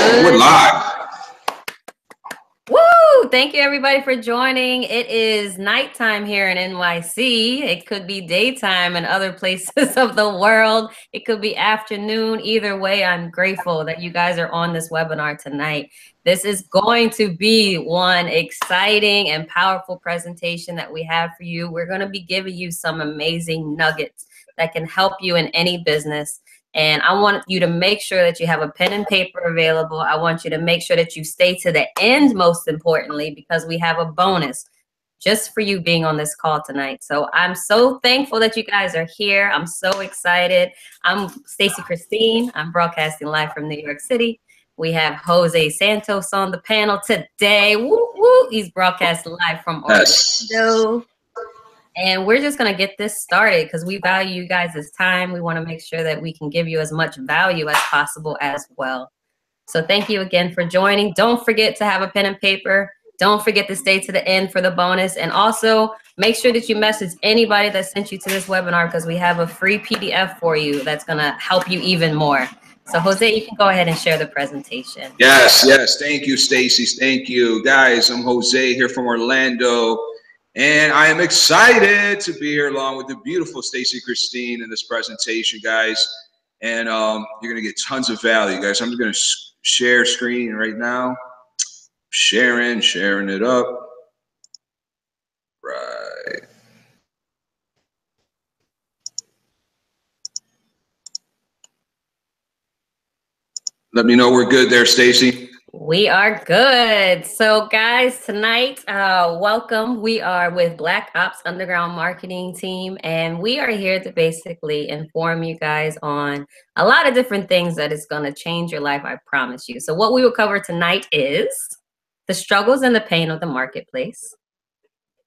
We're live. Woo! Thank you everybody for joining. It is nighttime here in NYC. It could be daytime in other places of the world. It could be afternoon. Either way, I'm grateful that you guys are on this webinar tonight. This is going to be one exciting and powerful presentation that we have for you. We're going to be giving you some amazing nuggets that can help you in any business. And I want you to make sure that you have a pen and paper available. I want you to make sure that you stay to the end, most importantly, because we have a bonus just for you being on this call tonight. So I'm so thankful that you guys are here. I'm so excited. I'm Stacey Christine. I'm broadcasting live from New York City. We have Jose Santos on the panel today. Woo, woo. He's broadcasting live from Orlando. And we're just going to get this started because we value you guys' time. We want to make sure that we can give you as much value as possible as well. So thank you again for joining. Don't forget to have a pen and paper. Don't forget to stay to the end for the bonus. And also make sure that you message anybody that sent you to this webinar because we have a free PDF for you that's going to help you even more. So Jose, you can go ahead and share the presentation. Yes. Thank you, Stacey. Thank you. Guys, I'm Jose here from Orlando. And I am excited to be here along with the beautiful Stacey Christine in this presentation, guys. And you're going to get tons of value, guys. I'm just going to share screen right now. Sharing it up. Right. Let me know we're good there, Stacey. We are good. So guys, tonight, welcome. We are with Black Ops Underground Marketing Team, and we are here to basically inform you guys on a lot of different things that is going to change your life, I promise you. So what we will cover tonight is the struggles and the pain of the marketplace,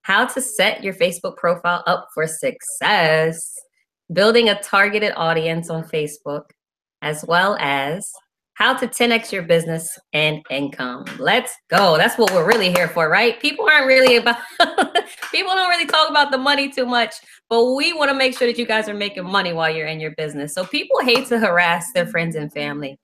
how to set your Facebook profile up for success, building a targeted audience on Facebook, as well as how to 10x your business and income. Let's go. That's what we're really here for, right? People aren't really about, people don't really talk about the money too much, but we want to make sure that you guys are making money while you're in your business. So people hate to harass their friends and family.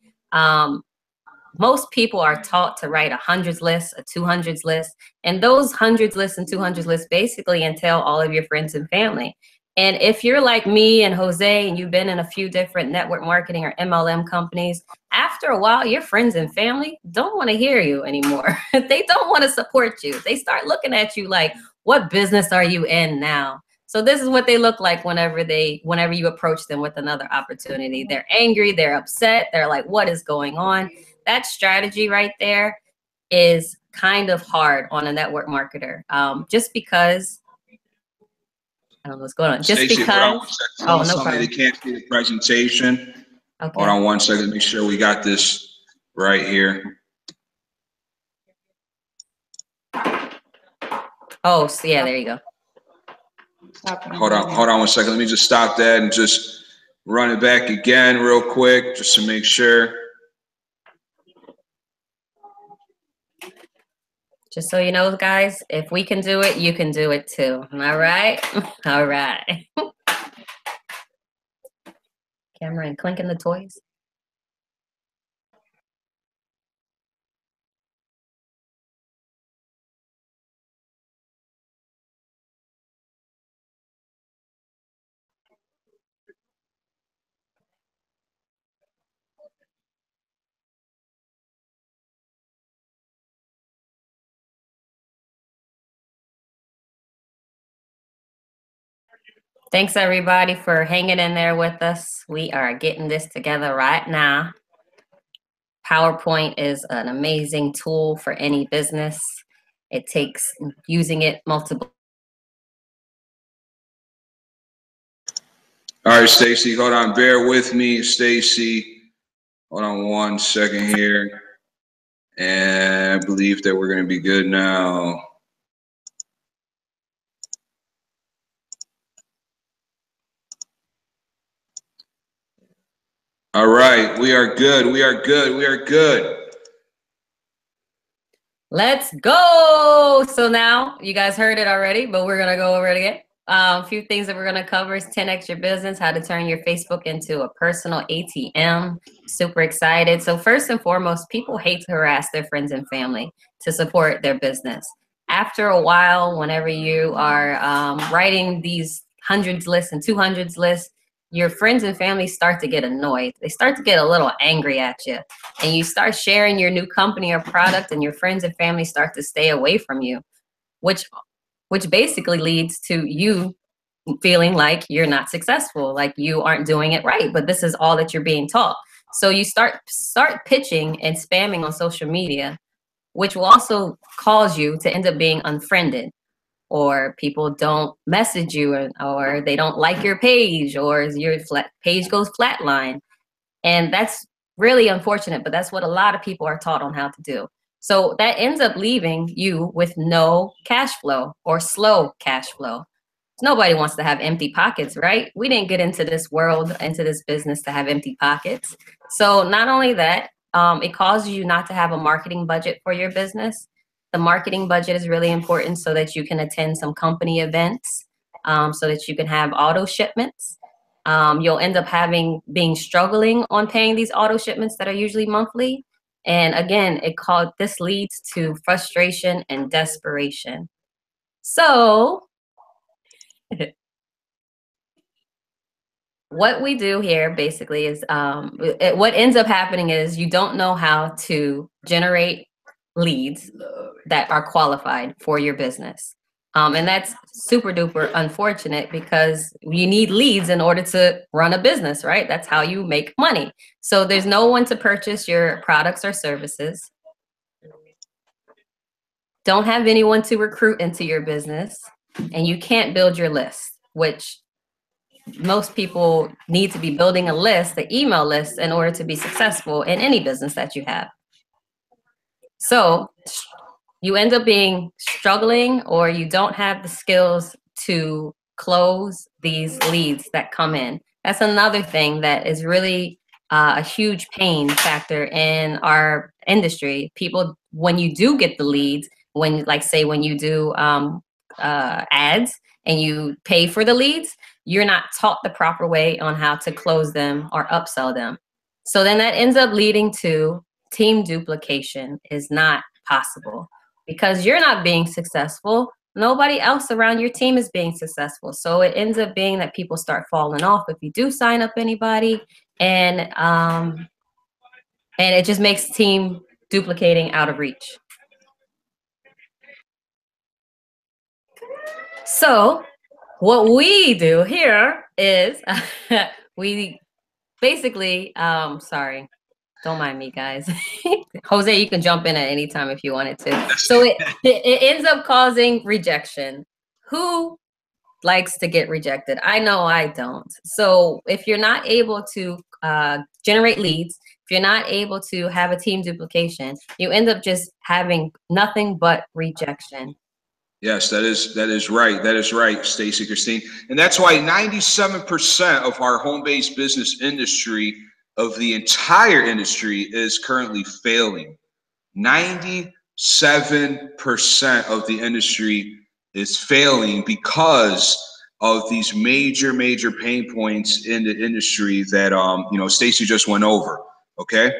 Most people are taught to write a hundreds list, a 200s list, and those hundreds lists and 200s lists basically entail all of your friends and family. And if you're like me and Jose and you've been in a few different network marketing or MLM companies, after a while, your friends and family don't want to hear you anymore. They don't want to support you. They start looking at you like, what business are you in now? So this is what they look like whenever you approach them with another opportunity. They're angry, they're upset, they're like, what is going on? That strategy right there is kind of hard on a network marketer. Just because I don't know what's going on. Just Stacey, because. Oh, no problem. They can't see the presentation. Okay. Hold on one second. Make sure we got this right here. Oh, so yeah, there you go. Hold on one second. Let me just stop that and just run it back again real quick just to make sure. Just so you know, guys, if we can do it, you can do it too. All right? All right. Camera and clinking the toys. Thanks everybody for hanging in there with us. We are getting this together right now. PowerPoint is an amazing tool for any business. It takes using it multiple. All right, Stacey, hold on. Bear with me, Stacey. Hold on one second here. And I believe that we're going to be good now. All right, we are good. We are good. We are good. Let's go. So now you guys heard it already, but we're going to go over it again. A few things that we're going to cover is 10x your business, how to turn your Facebook into a personal ATM. Super excited. So first and foremost, people hate to harass their friends and family to support their business. After a while, whenever you are writing these hundreds lists and 200s lists, your friends and family start to get annoyed. They start to get a little angry at you. And you start sharing your new company or product, and your friends and family start to stay away from you, which basically leads to you feeling like you're not successful, like you aren't doing it right, but this is all that you're being taught. So you start pitching and spamming on social media, which will also cause you to end up being unfriended, or people don't message you, or they don't like your page, or your page goes flatline. And that's really unfortunate, but that's what a lot of people are taught on how to do. So that ends up leaving you with no cash flow or slow cash flow. Nobody wants to have empty pockets, right? We didn't get into this world, into this business to have empty pockets. So not only that, it causes you not to have a marketing budget for your business. The marketing budget is really important so that you can attend some company events, so that you can have auto shipments. You'll end up being struggling on paying these auto shipments that are usually monthly. And again, this leads to frustration and desperation. So what we do here basically is what ends up happening is you don't know how to generate leads that are qualified for your business. And that's super duper unfortunate, because you need leads in order to run a business, right? That's how you make money. So there's no one to purchase your products or services. Don't have anyone to recruit into your business, and you can't build your list, which most people need to be building a list, the email list, in order to be successful in any business that you have. So you end up being struggling, or you don't have the skills to close these leads that come in. That's another thing that is really a huge pain factor in our industry. People, when you do get the leads, when you do ads and you pay for the leads, you're not taught the proper way on how to close them or upsell them. So then that ends up leading to team duplication is not possible, because you're not being successful. Nobody else around your team is being successful. So it ends up being that people start falling off if you do sign up anybody, and it just makes team duplicating out of reach. So what we do here is we basically, sorry, don't mind me, guys. Jose, you can jump in at any time if you wanted to. So it ends up causing rejection. Who likes to get rejected? I know I don't. So if you're not able to generate leads, if you're not able to have a team duplication, you end up just having nothing but rejection. Yes, that is right. That is right, Stacey Christine. And that's why 97% of our home-based business industry, of the entire industry, is currently failing. 97% of the industry is failing because of these major pain points in the industry that Stacey just went over. Okay.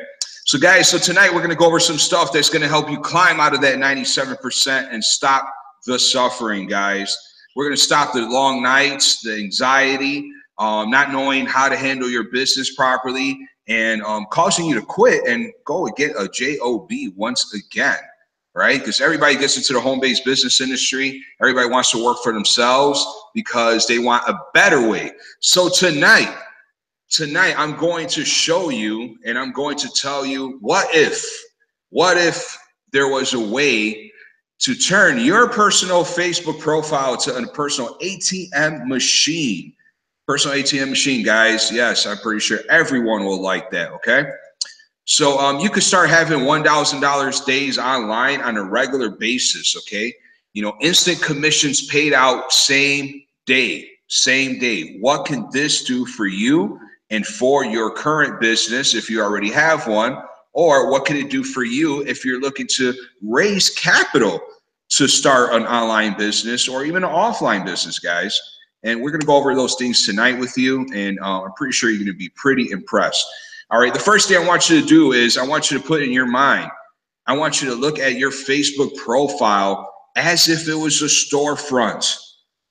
So guys, so tonight we're going to go over some stuff that's going to help you climb out of that 97% and stop the suffering, guys. We're going to stop the long nights, the anxiety, not knowing how to handle your business properly, and causing you to quit and go and get a job once again, right? Because everybody gets into the home-based business industry. Everybody wants to work for themselves because they want a better way. So tonight I'm going to show you, and I'm going to tell you, what if there was a way to turn your personal Facebook profile to a personal ATM machine. Personal ATM machine, guys. Yes, I'm pretty sure everyone will like that, okay? So you could start having $1,000 days online on a regular basis, okay? Instant commissions paid out same day. What can this do for you and for your current business if you already have one? Or what can it do for you if you're looking to raise capital to start an online business or even an offline business, guys? And we're going to go over those things tonight with you. And I'm pretty sure you're going to be pretty impressed. All right. The first thing I want you to do is I want you to put in your mind, I want you to look at your Facebook profile as if it was a storefront.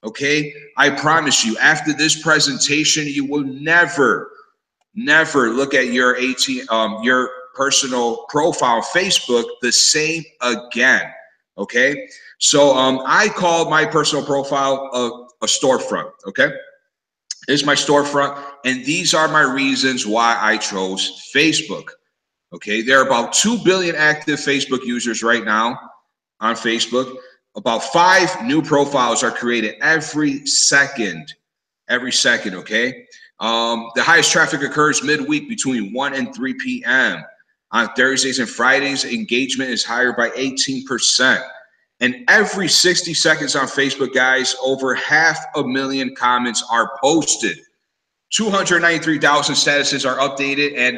Okay. I promise you, after this presentation, you will never look at your personal profile on Facebook the same again. Okay. So I call my personal profile a storefront. Okay. Here's my storefront. And these are my reasons why I chose Facebook. Okay. There are about 2 billion active Facebook users right now on Facebook. About 5 new profiles are created every second. Okay. The highest traffic occurs midweek between 1 and 3 p.m. On Thursdays and Fridays, engagement is higher by 18%. And every 60 seconds on Facebook, guys, over 500,000 comments are posted. 293,000 statuses are updated, and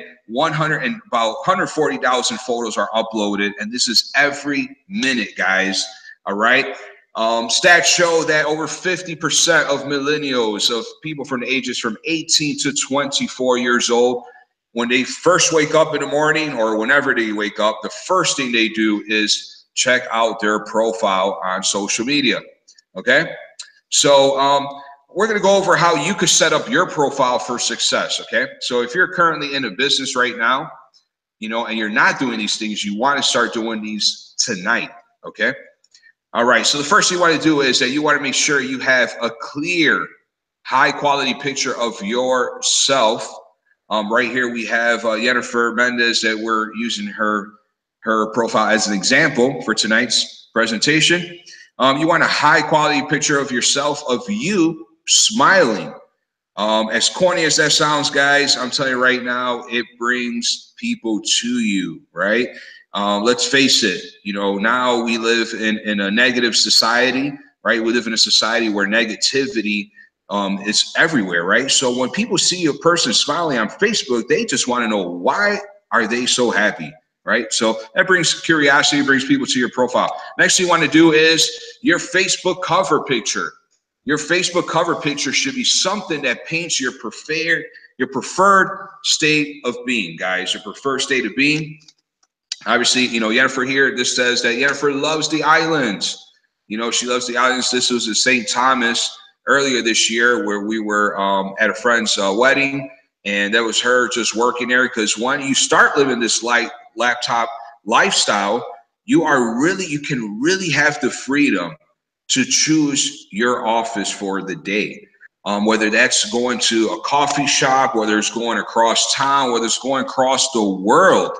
about 140,000 photos are uploaded. And this is every minute, guys. All right. Stats show that over 50% of millennials, of people from the ages from 18 to 24 years old, when they first wake up in the morning or whenever they wake up, the first thing they do is check out their profile on social media. Okay. So we're going to go over how you could set up your profile for success. Okay. So if you're currently in a business right now, and you're not doing these things, you want to start doing these tonight. Okay. All right. So the first thing you want to do is that you want to make sure you have a clear, high quality picture of yourself. Right here we have Jennifer Mendez that we're using her profile as an example for tonight's presentation. You want a high quality picture of yourself, of you smiling. As corny as that sounds, guys, I'm telling you right now, it brings people to you, right? Let's face it, now we live in a negative society, right? We live in a society where negativity is everywhere, right? So when people see a person smiling on Facebook, they just want to know, why are they so happy? Right? So that brings curiosity, brings people to your profile. Next thing you want to do is your Facebook cover picture. Your Facebook cover picture should be something that paints your preferred state of being, guys. Your preferred state of being. Obviously, Jennifer here, this says that Jennifer loves the islands. She loves the islands. This was at St. Thomas earlier this year where we were at a friend's wedding. And that was her just working there, because when you start living this laptop lifestyle, you can really have the freedom to choose your office for the day. Whether that's going to a coffee shop, whether it's going across town, whether it's going across the world,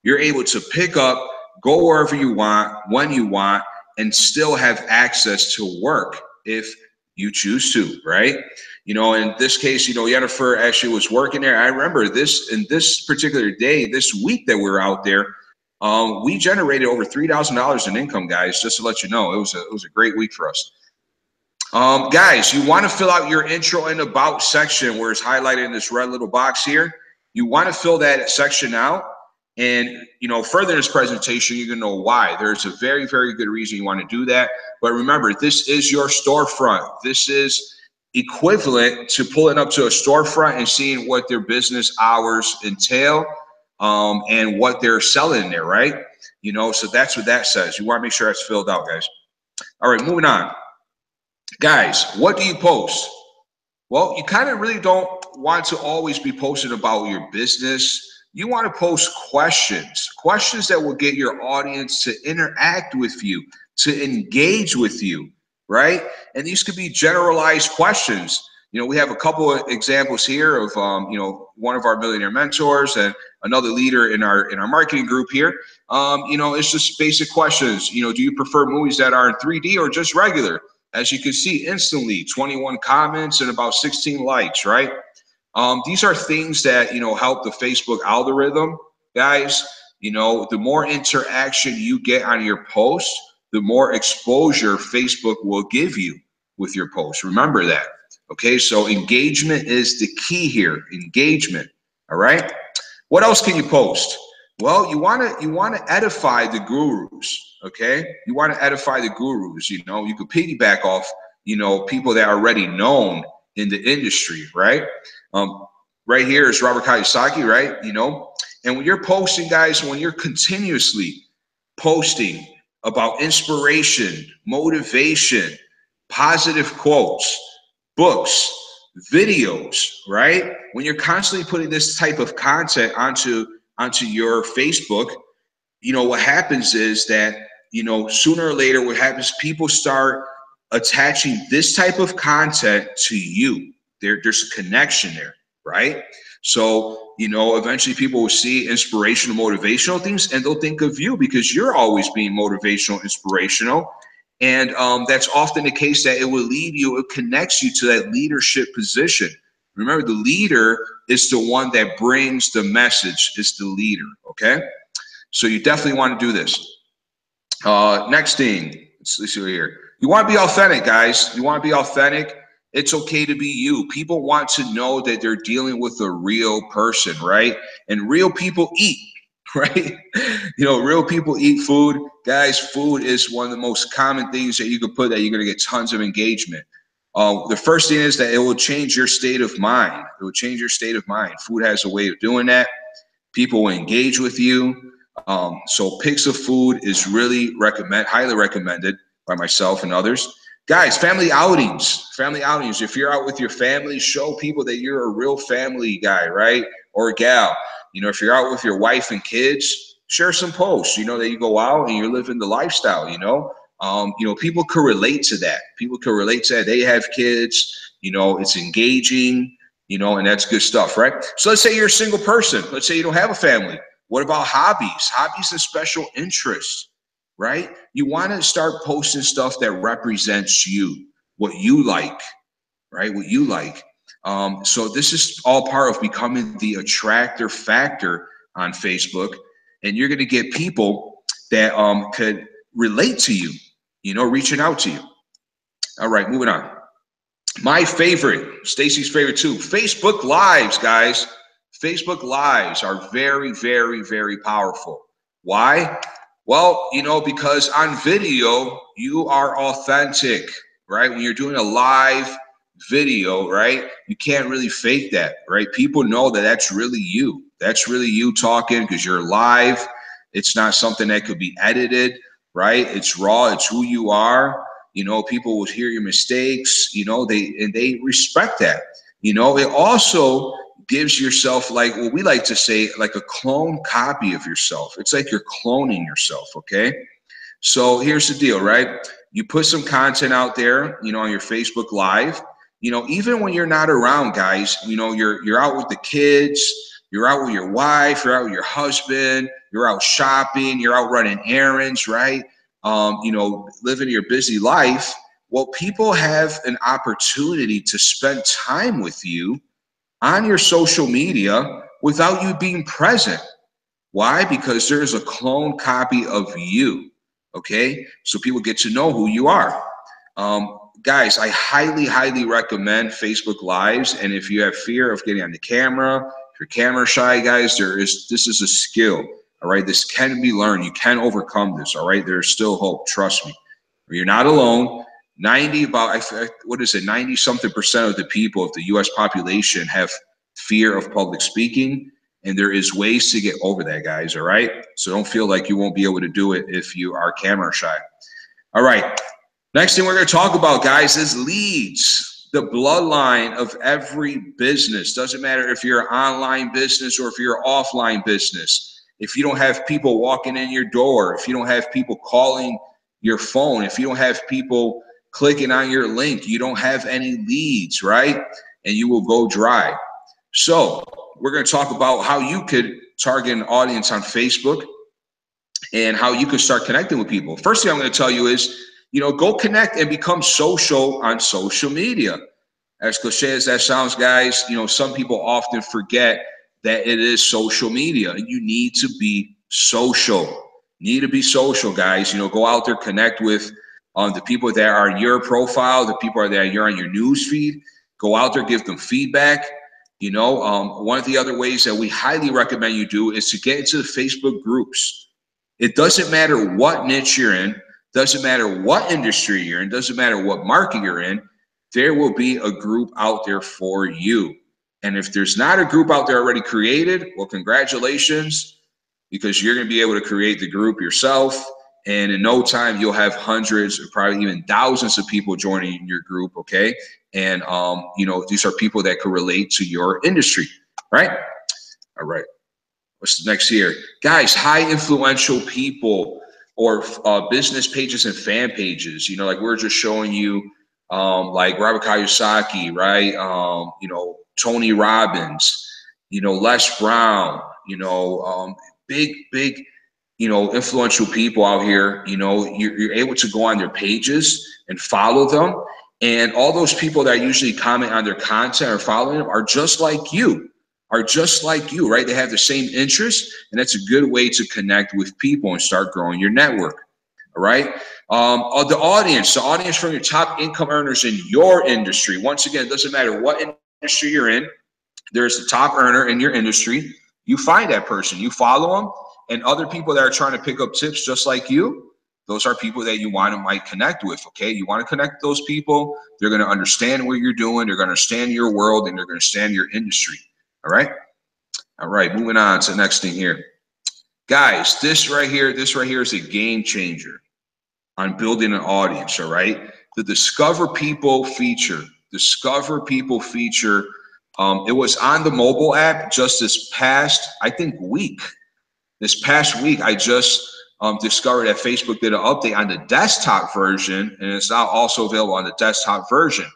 you're able to pick up, go wherever you want, when you want, and still have access to work if you choose to, right? In this case, Jennifer actually was working there. I remember in this particular day, this week that we were out there, we generated over $3,000 in income, guys, just to let you know. It was a great week for us. Guys, you want to fill out your intro and about section where it's highlighted in this red little box here. You want to fill that section out. And, further in this presentation, you're going to know why. There's a very, very good reason you want to do that. But remember, this is your storefront. This is equivalent to pulling up to a storefront and seeing what their business hours entail and what they're selling there, right? So that's what that says. You want to make sure that's filled out, guys. All right, moving on. Guys, what do you post? Well, you kind of really don't want to always be posting about your business. You want to post questions that will get your audience to interact with you, to engage with you, right? And these could be generalized questions. We have a couple of examples here of, one of our millionaire mentors and another leader in our marketing group here. It's just basic questions. Do you prefer movies that are in 3D or just regular? As you can see, instantly 21 comments and about 16 likes, right? These are things that, help the Facebook algorithm, guys. The more interaction you get on your post, the more exposure Facebook will give you with your post. Remember that. Okay, so engagement is the key here. Engagement. All right. What else can you post? Well, you want to edify the gurus. Okay, you want to edify the gurus. You could piggyback off you know, people that are already known in the industry, right? Right here is Robert Kiyosaki, right? You know, and when you're posting, guys, when you're continuously posting about inspiration, motivation, positive quotes, books, videos, right? When you're constantly putting this type of content onto your Facebook, you know, what happens is that, you know, sooner or later, what happens, people start attaching this type of content to you. There's a connection there, right? So, you know, eventually people will see inspirational, motivational things, and they'll think of you because you're always being motivational, inspirational. And that's often the case, that it will lead you, it connects you to that leadership position. Remember, the leader is the one that brings the message, is the leader, okay? So you definitely want to do this. Next thing, let's see here. You want to be authentic, guys. You want to be authentic. It's okay to be you. People want to know that they're dealing with a real person, right? And real people eat, right? You know, real people eat food. Guys, food is one of the most common things that you could put that you're going to get tons of engagement. The first thing is that it will change your state of mind. It will change your state of mind. Food has a way of doing that. People will engage with you. So pics of food is really highly recommended by myself and others. Guys, family outings. Family outings. If you're out with your family, show people that you're a real family guy, right? Or gal. You know, if you're out with your wife and kids, share some posts, you know, that you go out and you're living the lifestyle, you know. People can relate to that. People can relate to that. They have kids, you know, it's engaging, you know, and that's good stuff, right? So let's say you're a single person. Let's say you don't have a family. What about hobbies? Hobbies and special interests, right? You want to start posting stuff that represents you, what you like, right? What you like. So this is all part of becoming the attractor factor on Facebook. And you're going to get people that could relate to you, you know, reaching out to you. All right, moving on. My favorite, Stacy's favorite too, Facebook Lives, guys. Facebook Lives are very, very, very powerful. Why? Well, you know, because on video, you are authentic, right? When you're doing a live video, right, you can't really fake that, right? People know that that's really you. That's really you talking because you're live. It's not something that could be edited, right? It's raw. It's who you are. You know, people will hear your mistakes, you know, they respect that. You know, it also gives yourself, like what we like to say, like a clone copy of yourself. It's like you're cloning yourself, okay? So here's the deal, right? You put some content out there, you know, on your Facebook Live. You know, even when you're not around, guys, you know, you're out with the kids, you're out with your wife, you're out with your husband, you're out shopping, you're out running errands, right? You know, living your busy life. Well, people have an opportunity to spend time with you on your social media without you being present. Why? Because there's a clone copy of you. Okay, so people get to know who you are. Guys, I highly, highly recommend Facebook Lives. And if you have fear of getting on the camera, if you're camera shy, guys, this is a skill. All right, this can be learned. You can overcome this. All right, there's still hope. Trust me. You're not alone. 90 something% of the people of the U.S. population have fear of public speaking. And there is ways to get over that, guys, all right? So don't feel like you won't be able to do it if you are camera shy. All right, next thing we're going to talk about, guys, is leads. The bloodline of every business. Doesn't matter if you're an online business or if you're an offline business. If you don't have people walking in your door, if you don't have people calling your phone, if you don't have people clicking on your link, you don't have any leads, right? And you will go dry. So we're going to talk about how you could target an audience on Facebook and how you could start connecting with people. First thing I'm going to tell you is, you know, go connect and become social on social media. As cliche as that sounds, guys, you know, some people often forget that it is social media. You need to be social. You need to be social, guys. You know, go out there, connect with the people that are in your profile, the people that are on your news feed. Go out there, give them feedback. You know, one of the other ways that we highly recommend you do is to get into the Facebook groups. It doesn't matter what niche you're in. Doesn't matter what industry you're in, doesn't matter what market you're in, there will be a group out there for you. And if there's not a group out there already created, well, congratulations, because you're going to be able to create the group yourself. And in no time, you'll have hundreds or probably even thousands of people joining your group, okay? And, you know, these are people that could relate to your industry, right? All right. What's the next here? Guys, high influential people or business pages and fan pages. You know, like we're just showing you, like Robert Kiyosaki, right? You know, Tony Robbins, you know, Les Brown, you know, big, you know, influential people out here. You know, you're able to go on their pages and follow them. And all those people that usually comment on their content or following them are just like you. Right? They have the same interests, and that's a good way to connect with people and start growing your network. All right. The audience from your top income earners in your industry. Once again, it doesn't matter what industry you're in. There's the top earner in your industry. You find that person, you follow them, and other people that are trying to pick up tips just like you. Those are people that you want to might connect with. Okay, you want to connect with those people. They're going to understand what you're doing. They're going to understand your world, and they're going to understand your industry. All right. All right, moving on to the next thing here. Guys, this right here is a game changer on building an audience, all right? The Discover People feature. It was on the mobile app just this past, I think, week. This past week, I just discovered that Facebook did an update on the desktop version, and it's now also available on the desktop version.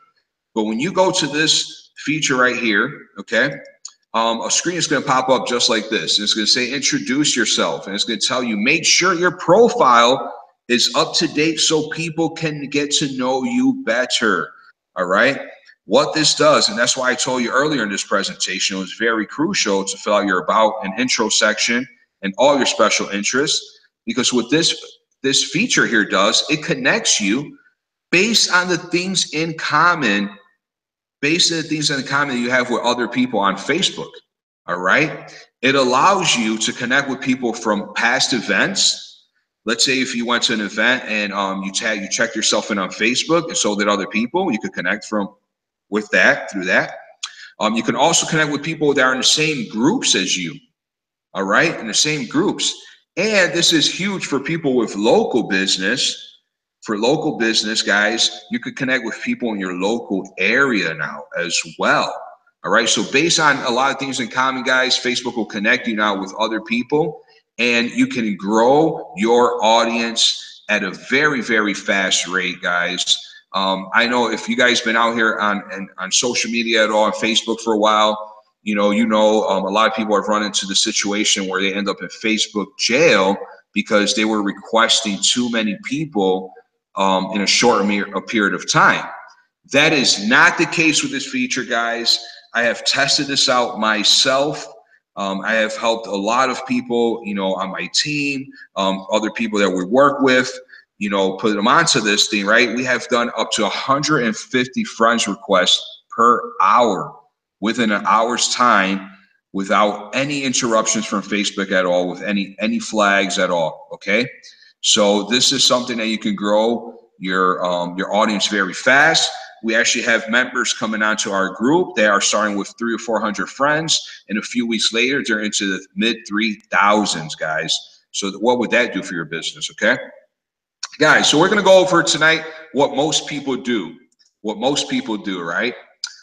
But when you go to this feature right here, okay, a screen is going to pop up just like this. It's going to say introduce yourself, and it's going to tell you make sure your profile is up to date so people can get to know you better. All right. What this does, and that's why I told you earlier in this presentation, it was very crucial to fill out your about and intro section and all your special interests, because what this feature here does, it connects you based on the things in common that you have with other people on Facebook. All right. It allows you to connect with people from past events. Let's say if you went to an event and you checked yourself in on Facebook, and so did other people, you could connect through that. You can also connect with people that are in the same groups as you. All right, in the same groups. And this is huge for people with local business. For local business, guys, you could connect with people in your local area now as well. All right, so based on a lot of things in common, guys, Facebook will connect you now with other people, and you can grow your audience at a very, very fast rate, guys. I know if you guys been out here on social media at all, on Facebook for a while, a lot of people have run into the situation where they end up in Facebook jail because they were requesting too many people in a short period of time. That is not the case with this feature, guys. I have tested this out myself. I have helped a lot of people, on my team, other people that we work with, put them onto this thing, right? We have done up to 150 friends requests per hour within an hour's time without any interruptions from Facebook at all, with any flags at all, okay? So this is something that you can grow your audience very fast. We actually have members coming onto our group. They are starting with 300 or 400 friends, and a few weeks later, they're into the mid 3,000s, guys. So what would that do for your business, okay? Guys, so we're going to go over tonight what most people do. What most people do, right?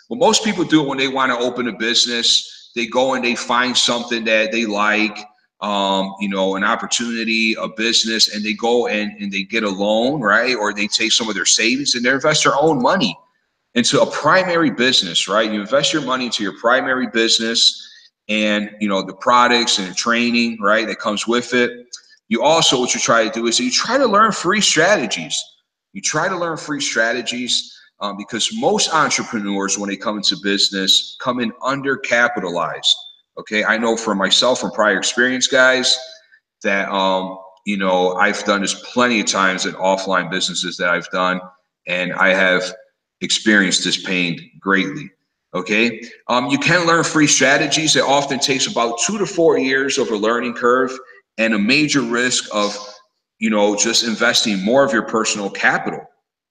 What most people do when they want to open a business, they go and they find something that they like, an opportunity, a business, and they go and they get a loan, right? Or they take some of their savings and they invest their own money into a primary business, right? You invest your money into your primary business and, the products and the training, right, that comes with it. You also, what you try to do is you try to learn free strategies. Because most entrepreneurs, when they come into business, come in undercapitalized. Okay, I know for myself from prior experience, guys, that I've done this plenty of times in offline businesses that I've done, and I have experienced this pain greatly. Okay, you can learn free strategies. It often takes about 2 to 4 years of a learning curve and a major risk of just investing more of your personal capital,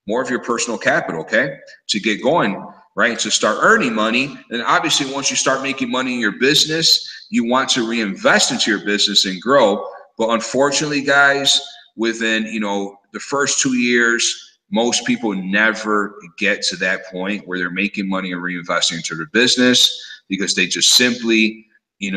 okay, to get going, right? To start earning money. And obviously, once you start making money in your business, you want to reinvest into your business and grow. But unfortunately, guys, within, the first 2 years, most people never get to that point where they're making money and reinvesting into their business because they just simply, did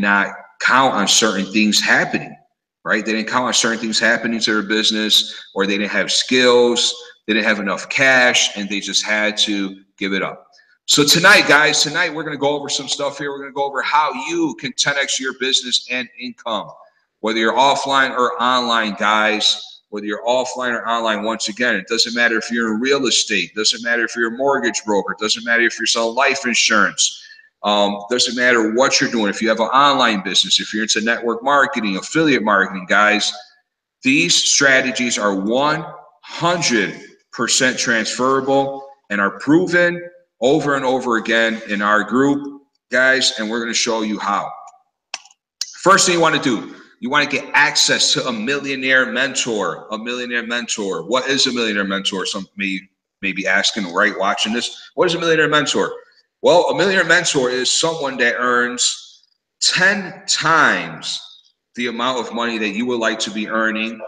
not count on certain things happening, right? They didn't count on certain things happening to their business, or they didn't have skills, they didn't have enough cash, and they just had to give it up. So tonight, guys, we're going to go over some stuff here. We're going to go over how you can 10x your business and income, whether you're offline or online, guys. Whether you're offline or online, once again, it doesn't matter if you're in real estate, doesn't matter if you're a mortgage broker, doesn't matter if you're selling life insurance, doesn't matter what you're doing. If you have an online business, if you're into network marketing, affiliate marketing, guys, these strategies are 100% transferable and are proven over and over again in our group, guys, and we're going to show you how. First thing you want to do, you want to get access to a millionaire mentor. A millionaire mentor. What is a millionaire mentor? Some may be asking, right, watching this. What is a millionaire mentor? Well, a millionaire mentor is someone that earns 10 times the amount of money that you would like to be earning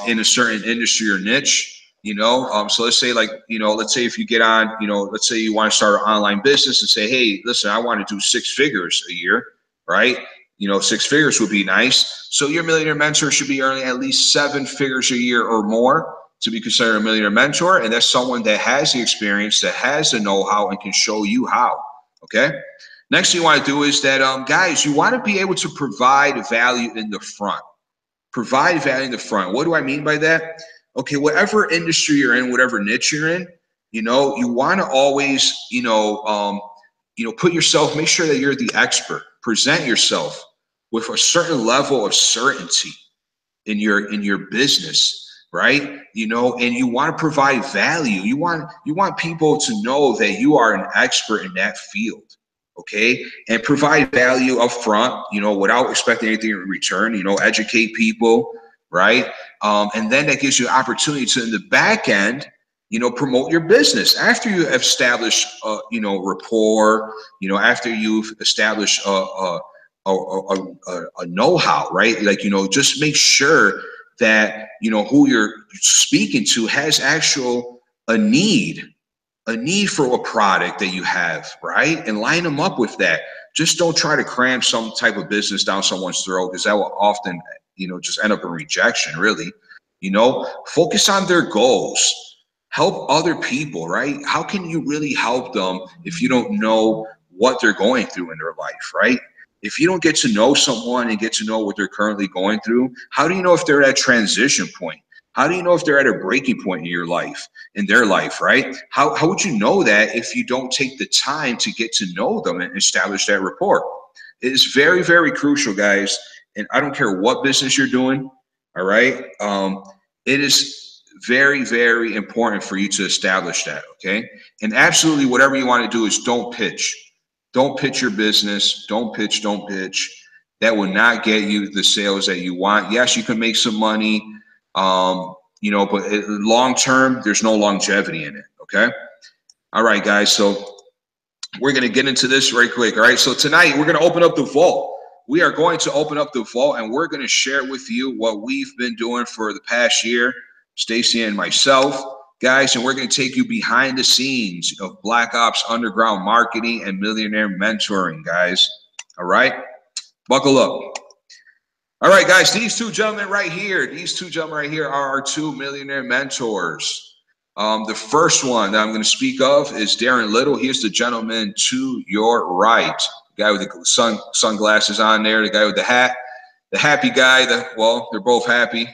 in a certain industry or niche. So let's say, let's say if you get on, let's say you want to start an online business and say, hey, listen, I want to do 6 figures a year, right? 6 figures would be nice. So your millionaire mentor should be earning at least 7 figures a year or more to be considered a millionaire mentor. And that's someone that has the experience, that has the know-how, and can show you how. Okay. Next thing you want to do is that, guys, you want to be able to provide value in the front. Provide value in the front. What do I mean by that? Okay, whatever industry you're in, whatever niche you're in, you want to always, put yourself, make sure that you're the expert. Present yourself with a certain level of certainty in your business, right? And you want to provide value. You want people to know that you are an expert in that field, okay? And provide value up front, without expecting anything in return. Educate people, right? And then that gives you an opportunity to, in the back end, promote your business after you establish, rapport. After you've established a know-how, right? Just make sure that who you're speaking to has a need for a product that you have, right? And line them up with that. Just don't try to cram some type of business down someone's throat, because that will often, just end up in rejection, really. Focus on their goals. Help other people, right? How can you really help them if you don't know what they're going through in their life, right? If you don't get to know someone and get to know what they're currently going through, how do you know if they're at a transition point? How do you know if they're at a breaking point in your life, in their life, right? How would you know that if you don't take the time to get to know them and establish that rapport? It is very, very crucial, guys. And I don't care what business you're doing, all right? It is very, very important for you to establish that, okay? And absolutely whatever you want to do is don't pitch. Don't pitch your business. Don't pitch. That will not get you the sales that you want. Yes, you can make some money, but long term, there's no longevity in it, okay? All right, guys, so we're going to get into this right quick, all right? So tonight, we're going to open up the vault. We are going to open up the vault, and we're going to share with you what we've been doing for the past year, Stacy and myself, guys, and we're going to take you behind the scenes of Black Ops Underground Marketing and Millionaire Mentoring, guys. All right? Buckle up. All right, guys, these two gentlemen right here are our 2 millionaire mentors. The first one that I'm going to speak of is Darren Little. He is the gentleman to your right. The guy with the sunglasses on there, the guy with the hat, the happy guy. They're both happy,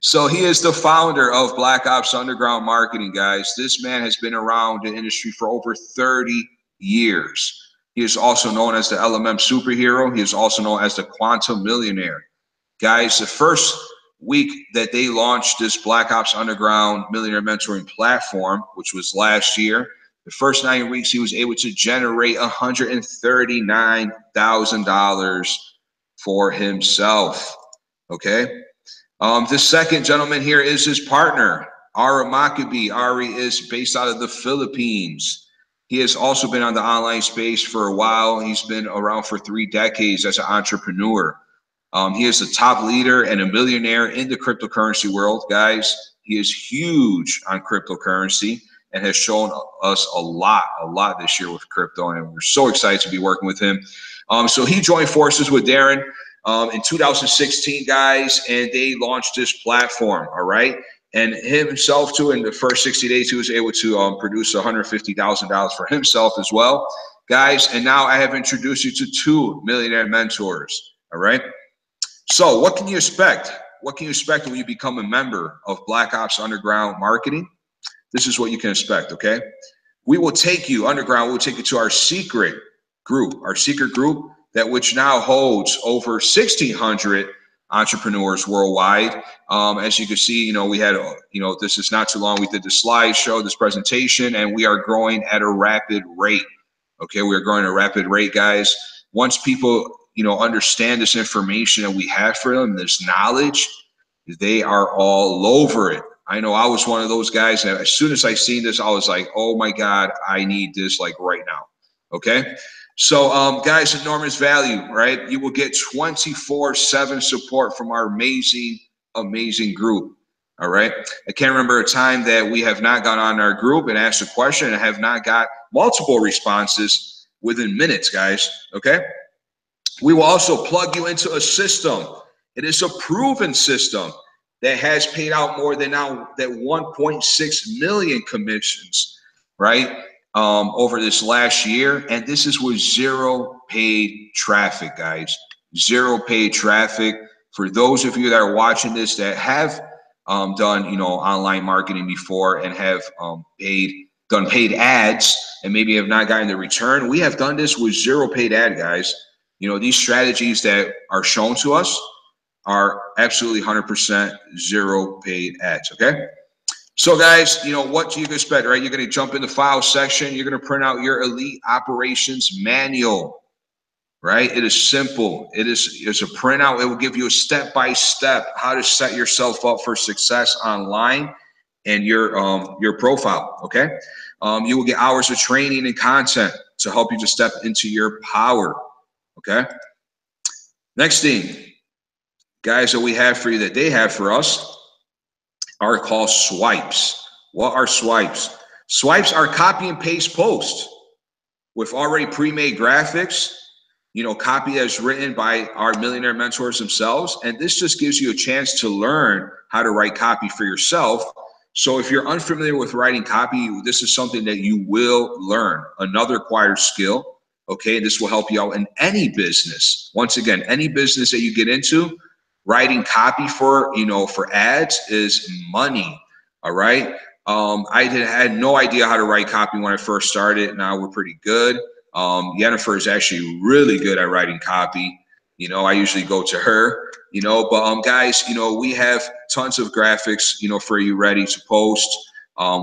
So he is the founder of Black Ops Underground Marketing, guys. This man has been around the industry for over 30 years. He is also known as the LMM superhero. He is also known as the Quantum Millionaire. Guys, the first week that they launched this Black Ops Underground Millionaire Mentoring platform, which was last year, the first 9 weeks, he was able to generate $139,000 for himself. Okay. The second gentleman here is his partner, Ara Maccabi. Ari is based out of the Philippines. He has also been on the online space for a while. He's been around for 3 decades as an entrepreneur. He is a top leader and a millionaire in the cryptocurrency world, guys. He is huge on cryptocurrency and has shown us a lot this year with crypto, and we're so excited to be working with him. So he joined forces with Darren in 2016, guys, and they launched this platform, all right? And himself, too, in the first 60 days, he was able to produce $150,000 for himself as well, guys. And now I have introduced you to 2 millionaire mentors, all right? So what can you expect? What can you expect when you become a member of Black Ops Underground Marketing? This is what you can expect, okay? We will take you underground. We'll take you to our secret group that which now holds over 1,600 entrepreneurs worldwide. As you can see, we had, this is not too long. We did the slideshow, this presentation, and we are growing at a rapid rate. Okay, we are growing at a rapid rate, guys. Once people, understand this information that we have for them, this knowledge, they are all over it. I know I was one of those guys that as soon as I seen this, I was like, oh my God, I need this like right now. Okay. So guys, enormous value, right? You will get 24/7 support from our amazing group. All right. I can't remember a time that we have not gone on our group and asked a question and have not got multiple responses within minutes, guys. Okay. We will also plug you into a system. It is a proven system that has paid out more than now that 1.6 million commissions, right? Over this last year. And this is with 0 paid traffic, guys. 0 paid traffic. For those of you that are watching this that have done, online marketing before and have done paid ads and maybe have not gotten the return, we have done this with 0 paid ad, guys. These strategies that are shown to us are absolutely 100% 0 paid ads, okay? So guys, what do you expect, right? You're going to jump in the file section. You're going to print out your Elite Operations Manual, right? It is simple. It's a printout. It will give you a step-by-step how to set yourself up for success online and your profile, okay? You will get hours of training and content to help you to step into your power, okay? Next thing, guys, that we have for you that they have for us are called swipes. What are swipes? Swipes are copy and paste posts with already pre-made graphics, copy as written by our millionaire mentors themselves. And this just gives you a chance to learn how to write copy for yourself. So if you're unfamiliar with writing copy, this is something that you will learn, another acquired skill. Okay, this will help you out in any business. Once again, any business that you get into, writing copy for ads is money. All right. I had no idea how to write copy when I first started. Now we're pretty good. Jennifer is actually really good at writing copy. I usually go to her. But guys, we have tons of graphics, for you ready to post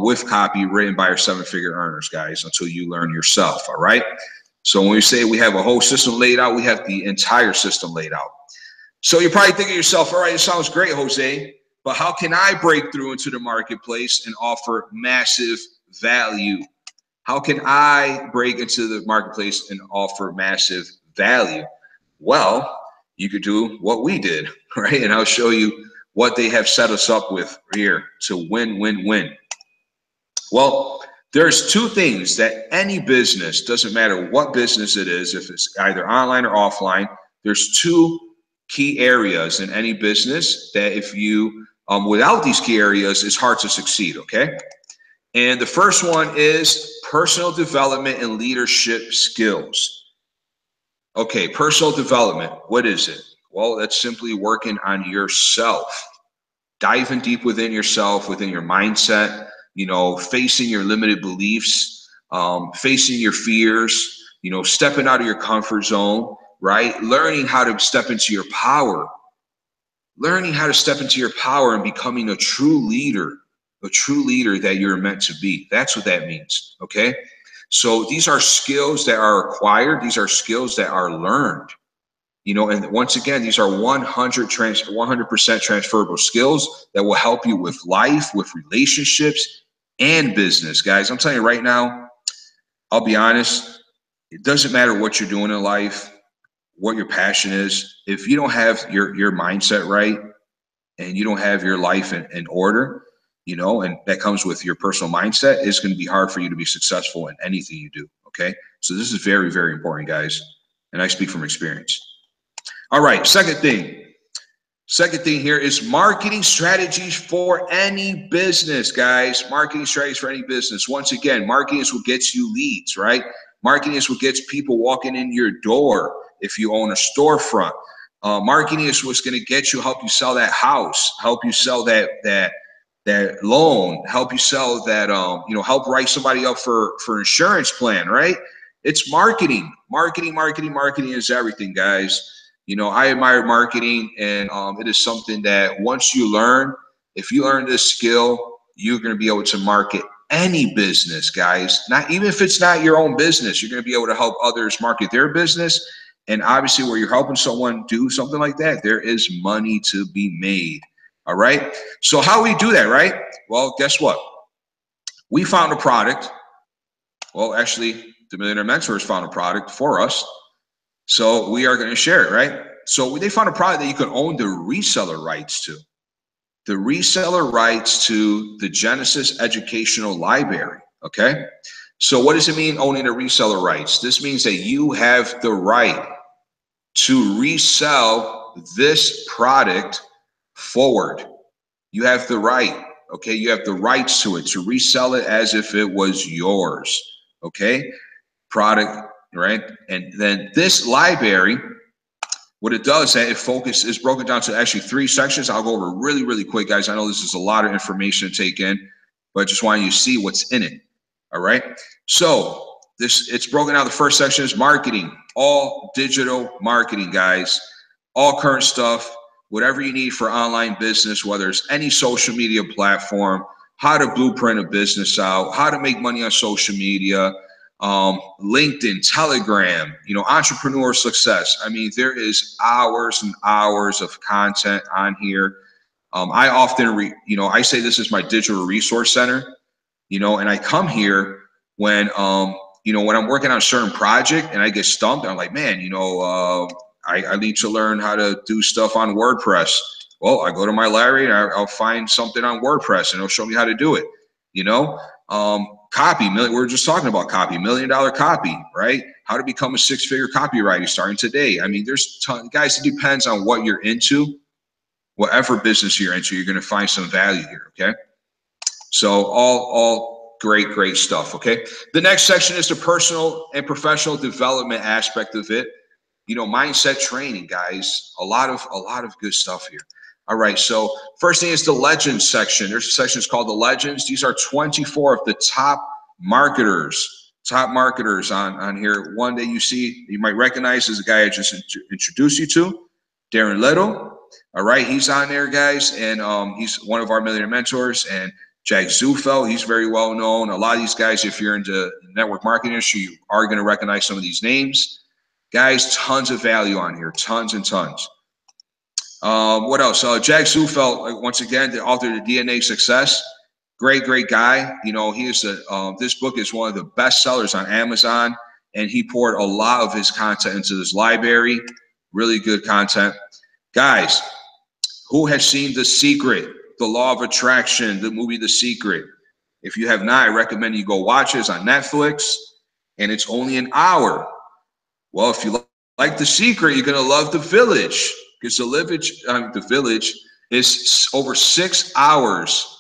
with copy written by our 7-figure earners, guys, until you learn yourself. All right. So when we say we have a whole system laid out, we have the entire system laid out. So you're probably thinking to yourself, all right, it sounds great, Jose, but how can I break through into the marketplace and offer massive value? How can I break into the marketplace and offer massive value? Well, you could do what we did, right? And I'll show you what they have set us up with here to win, win, win. Well, there's 2 things that any business, doesn't matter what business it is, if it's either online or offline, there's 2 key areas in any business that if you, without these key areas, it's hard to succeed, okay? And the first one is personal development and leadership skills. Okay, personal development, what is it? Well, that's simply working on yourself, diving deep within yourself, within your mindset, facing your limited beliefs, facing your fears, stepping out of your comfort zone, right? Learning how to step into your power, and becoming a true leader that you're meant to be. That's what that means, okay? So these are skills that are acquired. These are skills that are learned. You know, and once again, these are 100% transferable skills that will help you with life, with relationships, and business, guys. I'm telling you right now, I'll be honest, it doesn't matter what you're doing in life, what your passion is. If you don't have your mindset right and you don't have your life in order, you know, and that comes with your personal mindset, it's going to be hard for you to be successful in anything you do. Okay. So this is very, very important, guys. And I speak from experience. All right. Second thing here is marketing strategies for any business, guys. Marketing strategies for any business. Once again, marketing is what gets you leads, right? Marketing is what gets people walking in your door if you own a storefront. Marketing is what's going to get you, help you sell that house, help you sell that loan, help you sell that, you know, help write somebody up for insurance plan, right? It's marketing. Marketing is everything, guys. You know, I admire marketing, and it is something that once you learn, if you learn this skill, you're going to be able to market any business, guys. Not even if it's not your own business, you're going to be able to help others market their business. And obviously, where you're helping someone do something like that, there is money to be made. All right. So how we do that, right? Well, guess what? We found a product. Well, actually, the Millionaire Mentors found a product for us. So we are going to share it, right? So they found a product that you can own the reseller rights to. The reseller rights to the Genesis Educational Library, okay? So what does it mean, owning the reseller rights? This means that you have the right to resell this product forward. You have the right, okay? You have the rights to it, to resell it as if it was yours, okay? Product, right? And then this library, what it does, is broken down to actually 3 sections. I'll go over really, really quick, guys. I know this is a lot of information to take in, but I just want you to see what's in it. All right. So it's broken down. The first section is marketing, all digital marketing, guys, all current stuff, whatever you need for online business, whether it's any social media platform, how to blueprint a business out, how to make money on social media, LinkedIn, Telegram, you know, entrepreneur success. I mean, there is hours and hours of content on here. I often, you know, I say this is my digital resource center, you know, and I come here when, you know, when I'm working on a certain project and I get stumped, I'm like, man, you know, I need to learn how to do stuff on WordPress. Well, I go to my library and I'll find something on WordPress and it'll show me how to do it, you know. Copy, we're just talking about copy, $1 million copy, right? How to become a 6-figure copywriter starting today. I mean, there's guys, it depends on what you're into. Whatever business you're into, you're going to find some value here, okay? So all great stuff, okay? The next section is the personal and professional development aspect of it. You know, mindset training, guys. A lot of good stuff here. All right, so first thing is the Legends section. There's a section that's called the Legends. These are 24 of the top marketers on here. One that you might recognize is a guy I just introduced you to, Darren Little. All right, he's on there, guys, and he's one of our Millionaire Mentors. And Jack Zufeld, he's very well known. A lot of these guys, if you're into the network marketing industry, you are going to recognize some of these names. Guys, tons of value on here, tons and tons. What else? Jack Zufeld, once again, the author of the DNA Success. Great guy. You know, he is this book is one of the best sellers on Amazon, and he poured a lot of his content into this library. Really good content. Guys, who has seen The Secret, The Law of Attraction, the movie The Secret? If you have not, I recommend you go watch it. It's on Netflix, and it's only an hour. Well, if you like The Secret, you're going to love The Village, because The Village is over 6 hours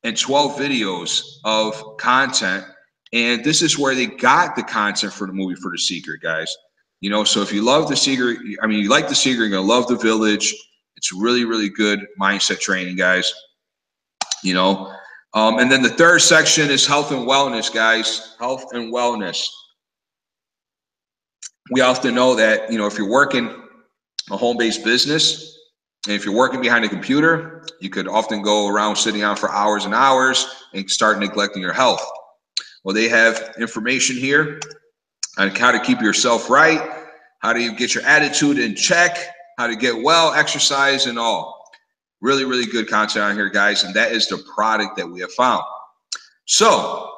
and 12 videos of content. And this is where they got the content for the movie for The Secret, guys. You know, so if you love The Secret, I mean, you like The Secret, you're going to love The Village. It's really good mindset training, guys. You know, and then the third section is health and wellness, guys. Health and wellness. We often know that, you know, if you're working a home-based business, and if you're working behind a computer, you could often go around sitting down for hours and hours and start neglecting your health. Well, they have information here on how to keep yourself right, how do you get your attitude in check, how to get well, exercise, and all. Really, really good content on here, guys, and that is the product that we have found. So,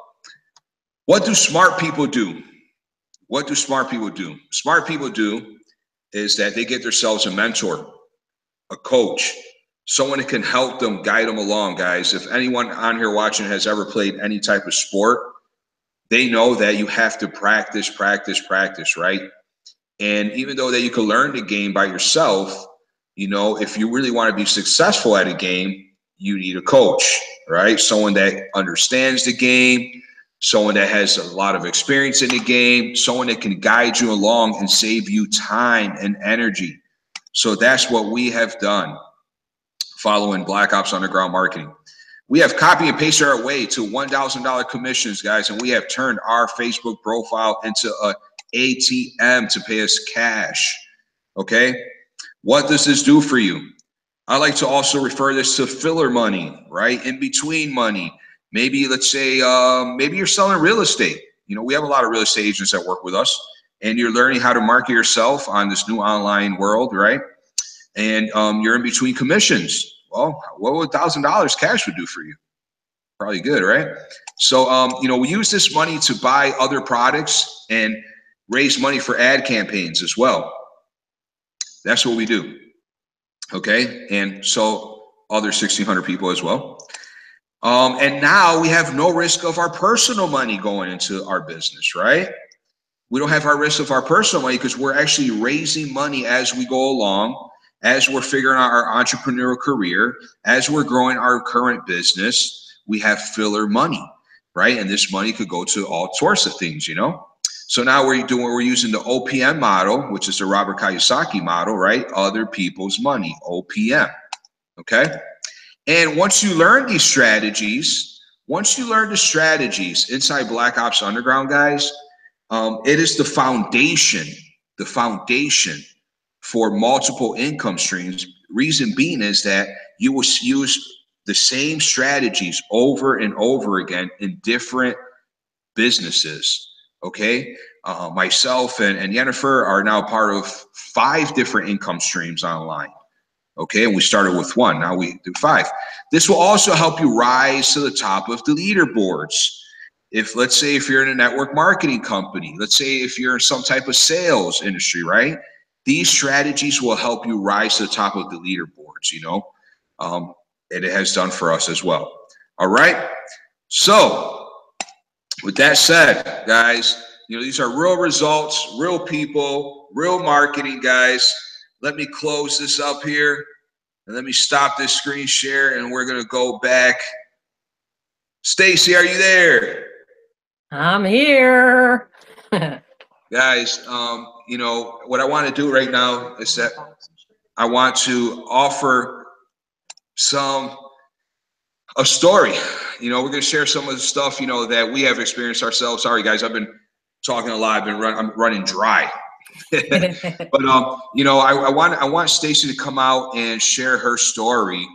what do smart people do? What do smart people do? Smart people do is that they get themselves a mentor, a coach, someone that can help them, guide them along, guys. If anyone on here watching has ever played any type of sport, they know that you have to practice, practice, practice, right? And even though that you can learn the game by yourself, you know, if you really want to be successful at a game, you need a coach, right? Someone that understands the game, someone that has a lot of experience in the game, someone that can guide you along and save you time and energy. So that's what we have done following Black Ops Underground Marketing. We have copy and pasted our way to $1,000 commissions, guys, and we have turned our Facebook profile into a ATM to pay us cash. Okay? What does this do for you? I like to also refer this to filler money, right? In between money. Maybe let's say maybe you're selling real estate. You know, we have a lot of real estate agents that work with us, and you're learning how to market yourself on this new online world, right? And you're in between commissions. Well, what would $1,000 cash would do for you? Probably good, right? So, you know, we use this money to buy other products and raise money for ad campaigns as well. That's what we do. Okay. And so other 1,600 people as well. And now we have no risk of our personal money going into our business, right? We don't have our risk of our personal money because we're actually raising money as we go along, as we're figuring out our entrepreneurial career, as we're growing our current business. We have filler money, right? And this money could go to all sorts of things, you know? So now we're using the OPM model, which is the Robert Kiyosaki model, right? Other people's money, OPM, okay? And once you learn these strategies, once you learn the strategies inside Black Ops Underground, guys, it is the foundation for multiple income streams. Reason being is that you will use the same strategies over and over again in different businesses. Okay, myself and Jennifer are now part of 5 different income streams online. Okay, and we started with 1, now we do 5. This will also help you rise to the top of the leaderboards. If let's say if you're in a network marketing company, let's say if you're in some type of sales industry, right? These strategies will help you rise to the top of the leaderboards, you know, and it has done for us as well. All right, so with that said, guys, you know, these are real results, real people, real marketing, guys. Let me close this up here and let me stop this screen share and we're going to go back. Stacy, are you there? I'm here. Guys, you know, what I want to do right now is that I want to offer a story. You know, we're going to share some of the stuff, you know, that we have experienced ourselves. Sorry, guys, I've been talking a lot. I'm running dry. But you know, I want Stacy to come out and share her story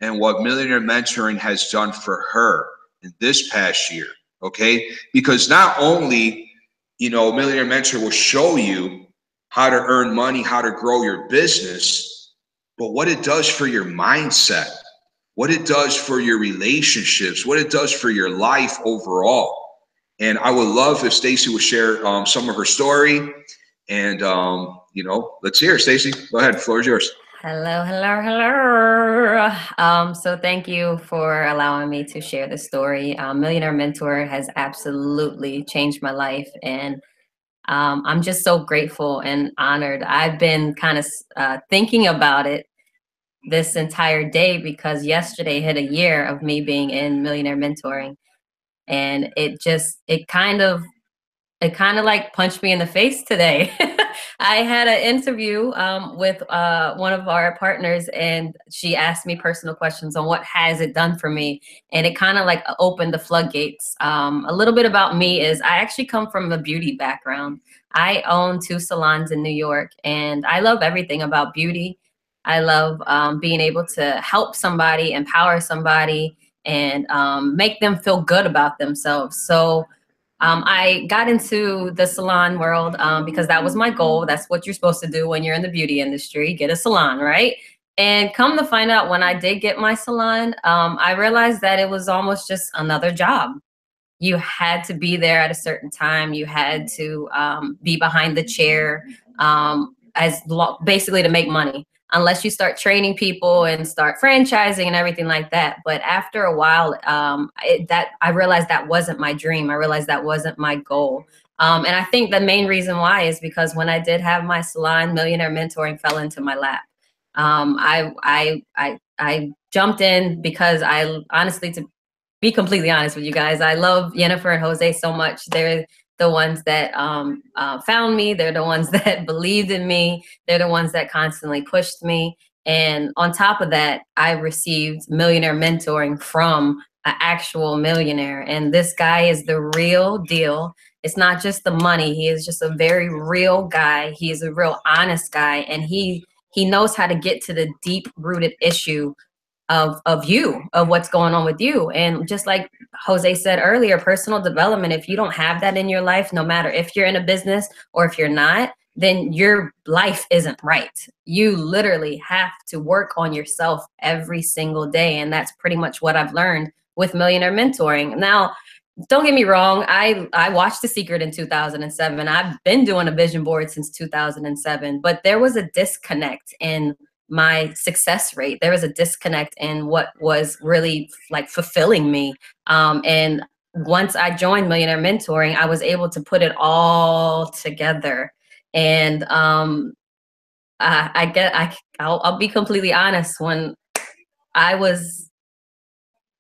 and what Millionaire Mentoring has done for her in this past year. Okay, because not only, you know, Millionaire Mentor will show you how to earn money, how to grow your business, but what it does for your mindset, what it does for your relationships, what it does for your life overall. And I would love if Stacy would share some of her story. And, you know, let's hear it. Stacy, go ahead. The floor is yours. Hello, hello, hello. So thank you for allowing me to share this story. Millionaire Mentor has absolutely changed my life. And I'm just so grateful and honored. I've been kind of thinking about it this entire day because yesterday hit a year of me being in Millionaire Mentoring. And it kind of like punched me in the face today. I had an interview with one of our partners, and she asked me personal questions on what has it done for me. And it kind of like opened the floodgates. A little bit about me is I actually come from a beauty background. I own 2 salons in New York, and I love everything about beauty. I love being able to help somebody, empower somebody, and make them feel good about themselves. So I got into the salon world because that was my goal. That's what you're supposed to do when you're in the beauty industry, get a salon, right? And come to find out, when I did get my salon, I realized that it was almost just another job. You had to be there at a certain time. You had to be behind the chair, basically to make money, unless you start training people and start franchising and everything like that. But after a while, that I realized that wasn't my dream. I realized that wasn't my goal. And I think the main reason why is because when I did have my salon, Millionaire Mentoring fell into my lap. I jumped in because I honestly, to be completely honest with you guys, I love Jennifer and Jose so much. They're the ones that found me. They're the ones that believed in me. They're the ones that constantly pushed me. And on top of that, I received millionaire mentoring from an actual millionaire. And this guy is the real deal. It's not just the money. He is just a very real guy. He is a real honest guy. And he knows how to get to the deep rooted issue of you, of what's going on with you. And just like Jose said earlier, personal development, if you don't have that in your life, no matter if you're in a business or if you're not, then your life isn't right. You literally have to work on yourself every single day. And that's pretty much what I've learned with Millionaire Mentoring. Now, don't get me wrong. I watched The Secret in 2007. I've been doing a vision board since 2007, but there was a disconnect in my success rate. There was a disconnect in what was really like fulfilling me. And once I joined Millionaire Mentoring, I was able to put it all together. And I'll be completely honest. When I was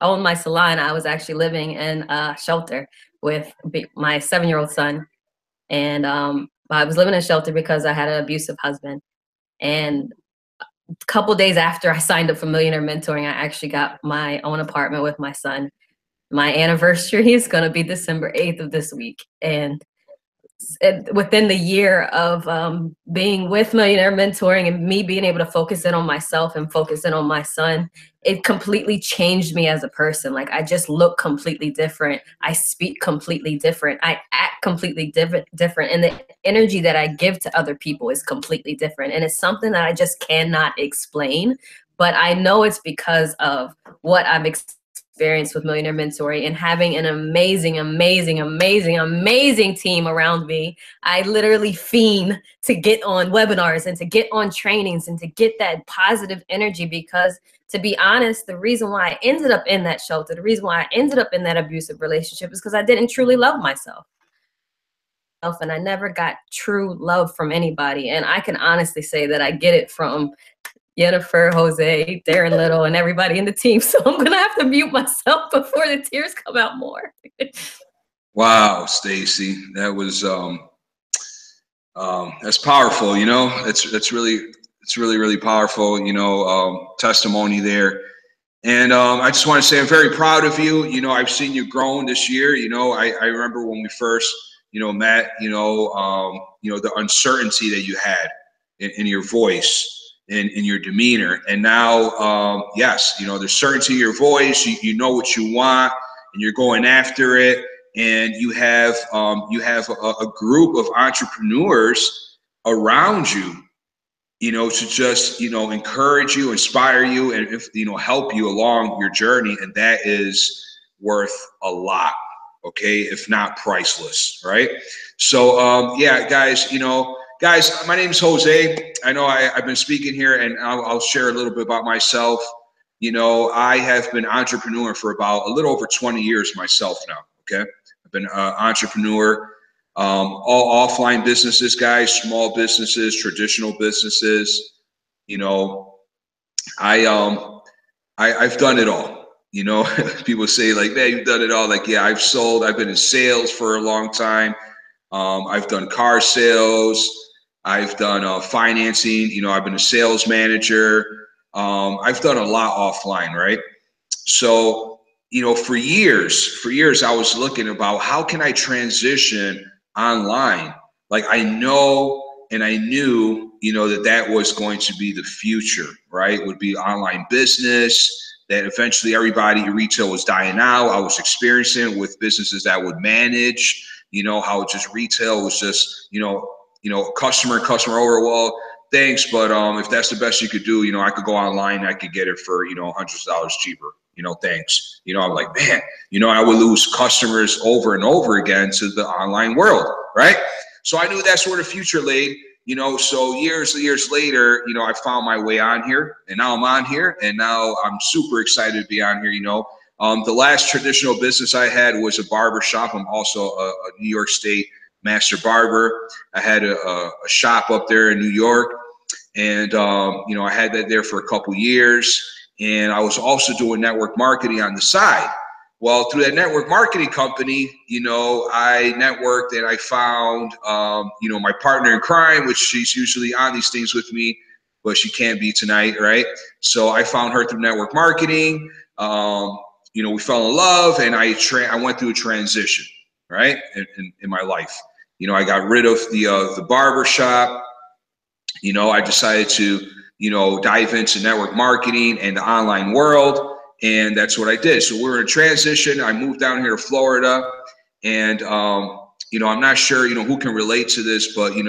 owned my salon, I was actually living in a shelter with my 7-year-old son. And I was living in a shelter because I had an abusive husband. And a couple days after I signed up for Millionaire Mentoring, I actually got my own apartment with my son. My anniversary is going to be December 8th of this week. And within the year of being with Millionaire Mentoring and me being able to focus in on myself and focus in on my son, it completely changed me as a person. Like, I just look completely different. I speak completely different. I act completely different. And the energy that I give to other people is completely different. And it's something that I just cannot explain. But I know it's because of what I've experienced with Millionaire Mentoring and having an amazing, amazing, amazing, amazing team around me. I literally fiend to get on webinars and to get on trainings and to get that positive energy, because to be honest, the reason why I ended up in that shelter, the reason why I ended up in that abusive relationship is because I didn't truly love myself. And I never got true love from anybody. And I can honestly say that I get it from Jennifer, Jose, Darren Little, and everybody in the team. So I'm going to have to mute myself before the tears come out more. Wow, Stacy, that was that's powerful. You know, it's really powerful. You know, testimony there. And I just want to say I'm very proud of you. You know, I've seen you grown this year. You know, I remember when we first, met. The uncertainty that you had in your voice. In your demeanor, and now yes, there's certainty in your voice. You know what you want, and you're going after it, and you have a group of entrepreneurs around you, to just encourage you, inspire you, and help you along your journey, and that is worth a lot, okay, if not priceless, right? So yeah, guys, my name is Jose. I know I've been speaking here, and I'll share a little bit about myself. I have been entrepreneur for about a little over 20 years myself now. Okay, I've been an entrepreneur, all offline businesses, guys, small businesses, traditional businesses. I've done it all. People say like, man, you've done it all. Like, yeah, I've been in sales for a long time. I've done car sales. I've done financing. I've been a sales manager. I've done a lot offline, right? So, for years, I was looking about how can I transition online? Like, I know and I knew, that was going to be the future, right? Would be online business, that eventually everybody in retail was dying out. I was experiencing with businesses that would manage, you know, how just retail was just, you know, customer over. Well, thanks, but if that's the best you could do, you know, I could go online, I could get it for, you know, hundreds of dollars cheaper. You know, thanks. You know, I'm like, man, you know, I would lose customers over and over again to the online world, right? So I knew that's where the future laid. You know, so years later, you know, I found my way on here, and now I'm on here, and now I'm super excited to be on here. You know, the last traditional business I had was a barber shop. I'm also a New York State master barber. I had a shop up there in New York, and you know, I had that there for a couple years, and I was also doing network marketing on the side. Well, through that network marketing company, you know, I networked and I found, you know, my partner in crime, which she's usually on these things with me, but she can't be tonight, right? So I found her through network marketing. You know, we fell in love, and I went through a transition, right, in my life. You know, I got rid of the barber shop. You know, I decided to, you know, dive into network marketing and the online world. And that's what I did. So we were in transition. I moved down here to Florida, and you know, I'm not sure, you know, who can relate to this, but we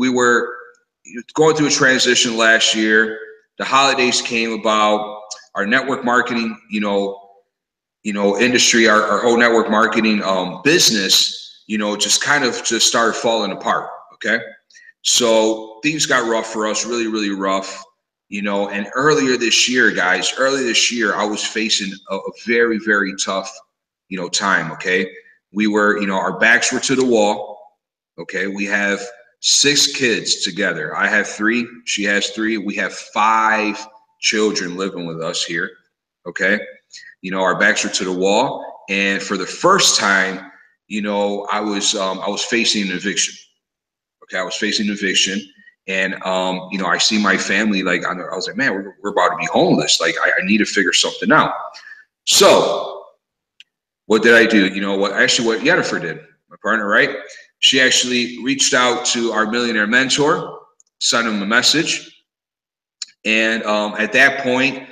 were going through a transition last year. The holidays came about. Our network marketing, industry, our whole network marketing business, you know, just kind of just started falling apart. Okay, so things got rough for us, really, really rough. You know, and earlier this year, I was facing a very, very tough, you know, time. Okay. We were, you know, our backs were to the wall. Okay. We have 6 kids together. I have 3. She has 3. We have 5 children living with us here. Okay. You know, our backs were to the wall. And for the first time, you know, I was facing an eviction. Okay. I was facing an eviction. And, you know, I see my family, like, I was like, man, we're about to be homeless. Like, I need to figure something out. So what did I do? You know, what Yennefer did, my partner, right? She actually reached out to our millionaire mentor, sent him a message. And at that point,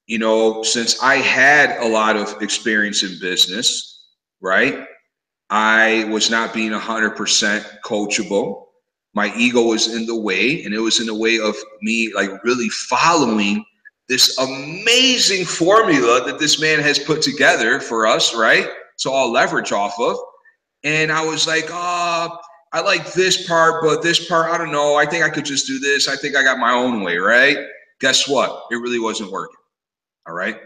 you know, since I had a lot of experience in business, right, I was not being 100% coachable. My ego was in the way, and it was in the way of me, like, really following this amazing formula that this man has put together for us, right? To all leverage off of. And I was like, oh, I like this part, but this part, I don't know. I think I could just do this. I think I got my own way, right? Guess what? It really wasn't working. All right.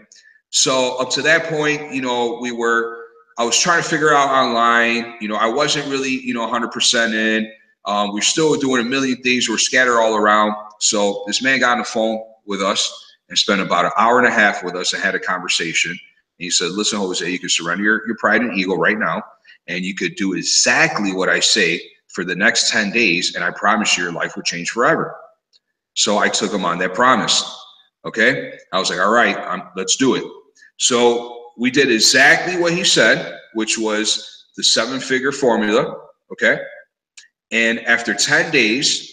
So up to that point, you know, I was trying to figure out online. You know, I wasn't really, you know, 100% in. We're still doing a million things. We're scattered all around. So this man got on the phone with us and spent about an hour and a half with us and had a conversation. And he said, listen, Jose, you can surrender your pride and ego right now, and you could do exactly what I say for the next 10 days, and I promise you your life will change forever. So I took him on that promise. Okay. I was like, all right, let's do it. So we did exactly what he said, which was the 7-figure formula. Okay. And after 10 days,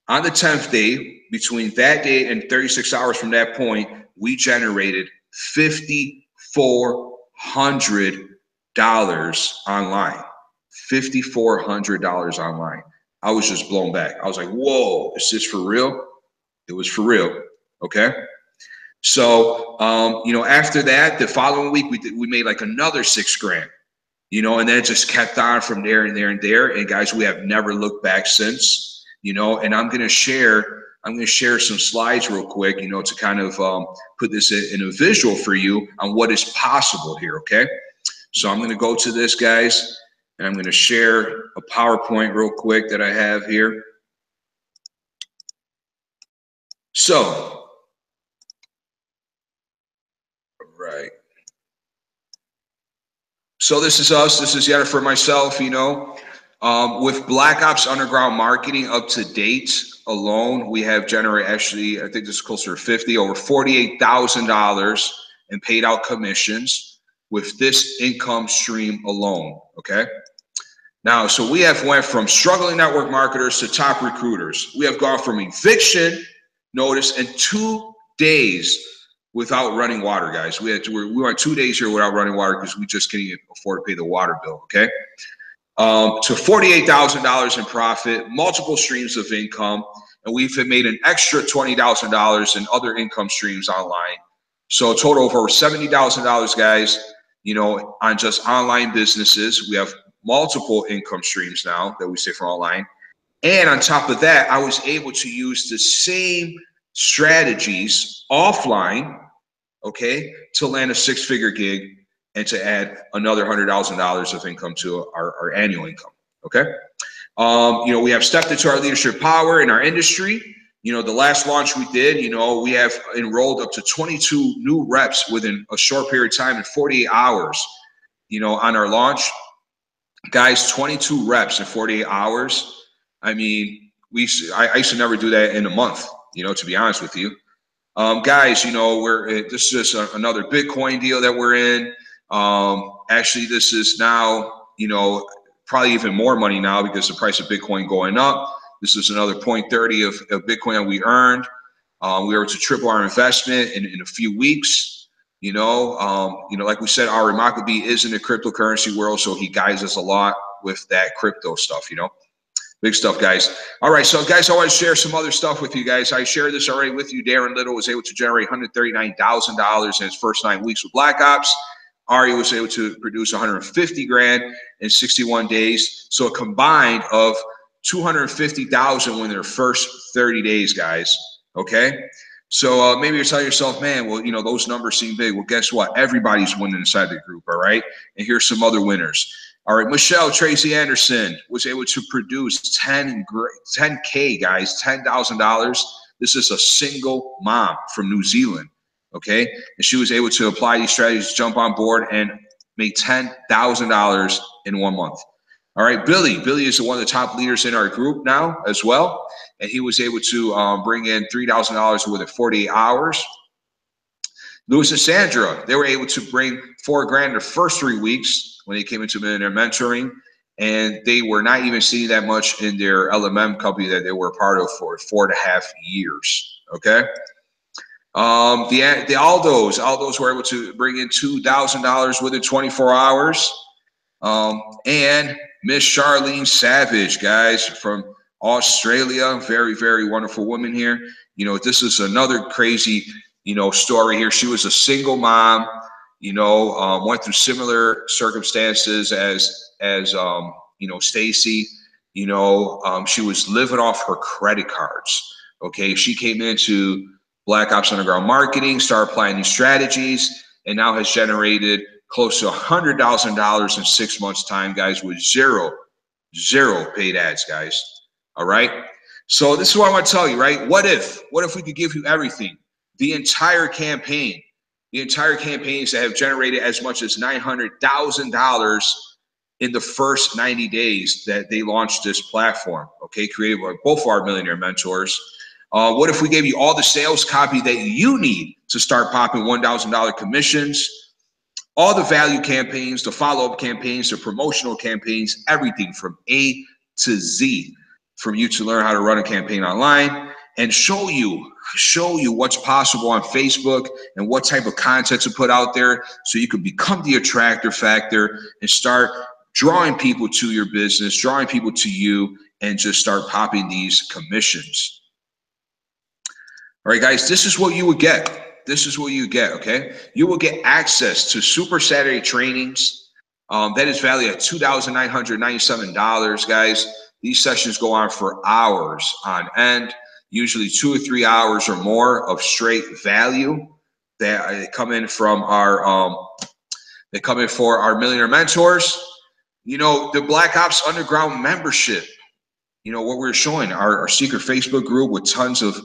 on the 10th day, between that day and 36 hours from that point, we generated $5,400 online. $5,400 online. I was just blown back. I was like, whoa, is this for real? It was for real. Okay. So, you know, after that, the following week, we made like another $6,000. You know, and then it just kept on from there and there and there. And guys, we have never looked back since, you know, and I'm going to share some slides real quick, you know, to kind of put this in a visual for you on what is possible here. Okay. So I'm going to go to this, guys, and I'm going to share a PowerPoint real quick that I have here. So, right. So this is us. This is Yennefer, myself, you know. With Black Ops Underground Marketing up to date alone, we have generated, actually, I think this is closer to over $48,000 in paid out commissions with this income stream alone, okay? Now, so we have went from struggling network marketers to top recruiters. We have gone from eviction notice in 2 days. without running water, guys. We went 2 days here without running water because we just can't even afford to pay the water bill, okay? To $48,000 in profit, multiple streams of income, and we've made an extra $20,000 in other income streams online. So a total of over $70,000, guys, on just online businesses. We have multiple income streams now that we say for online. And on top of that, I was able to use the same strategies offline, okay, to land a six-figure gig and to add another $100,000 of income to our annual income, okay? We have stepped into our leadership power in our industry. The last launch we did, we have enrolled up to 22 new reps within a short period of time in 48 hours, on our launch. Guys, 22 reps in 48 hours. I mean, I used to never do that in a month, to be honest with you. Guys, this is just another Bitcoin deal that we're in. Actually, this is now, probably even more money now because the price of Bitcoin going up. This is another 0.30 of Bitcoin that we earned. We were to triple our investment in a few weeks. Like we said, our Maccabee is in the cryptocurrency world, so he guides us a lot with that crypto stuff, Big stuff, guys. All right, so guys, I want to share some other stuff with you guys. I shared this already with you. Darren Little was able to generate $139,000 in his first 9 weeks with Black Ops. Ari was able to produce 150 grand in 61 days. So a combined of 250,000 within their first 30 days, guys. Okay. So maybe you're telling yourself, man, well, those numbers seem big. Well, guess what? Everybody's winning inside the group. All right. And here's some other winners. All right. Michelle Tracy Anderson was able to produce 10K, guys, $10,000. This is a single mom from New Zealand. Okay. And she was able to apply these strategies, jump on board, and make $10,000 in 1 month. All right. Billy is one of the top leaders in our group now as well. And he was able to bring in $3,000 within 48 hours. Louis and Sandra, they were able to bring $4 grand in their first 3 weeks when they came into Millionaire Mentoring. And they were not even seeing that much in their LMM company that they were a part of for 4.5 years. Okay. The Aldos were able to bring in $2,000 within 24 hours. And Miss Charlene Savage, guys, from Australia, very, very wonderful woman here. This is another crazy, story here. She was a single mom, went through similar circumstances as Stacy. She was living off her credit cards. Okay, she came into Black Ops Underground Marketing, started applying these strategies, and now has generated close to $100,000 in 6 months' time, guys, with zero paid ads, guys. All right. So this is what I want to tell you, right? What if we could give you everything, the entire campaign that have generated as much as $900,000 in the first 90 days that they launched this platform, okay, created by both of our millionaire mentors. What if we gave you all the sales copy that you need to start popping $1,000 commissions, all the value campaigns, the follow-up campaigns, the promotional campaigns, everything from A to Z for you to learn how to run a campaign online and show you what's possible on Facebook and what type of content to put out there so you can become the attractor factor and start drawing people to your business, drawing people to you, and just start popping these commissions. All right, guys, this is what you would get. This is what you get, okay? You will get access to Super Saturday trainings. That is valued at $2,997, guys. These sessions go on for hours on end, usually 2 or 3 hours or more of straight value that come in from our for our millionaire mentors. The Black Ops Underground membership. What we're showing, our secret Facebook group with tons of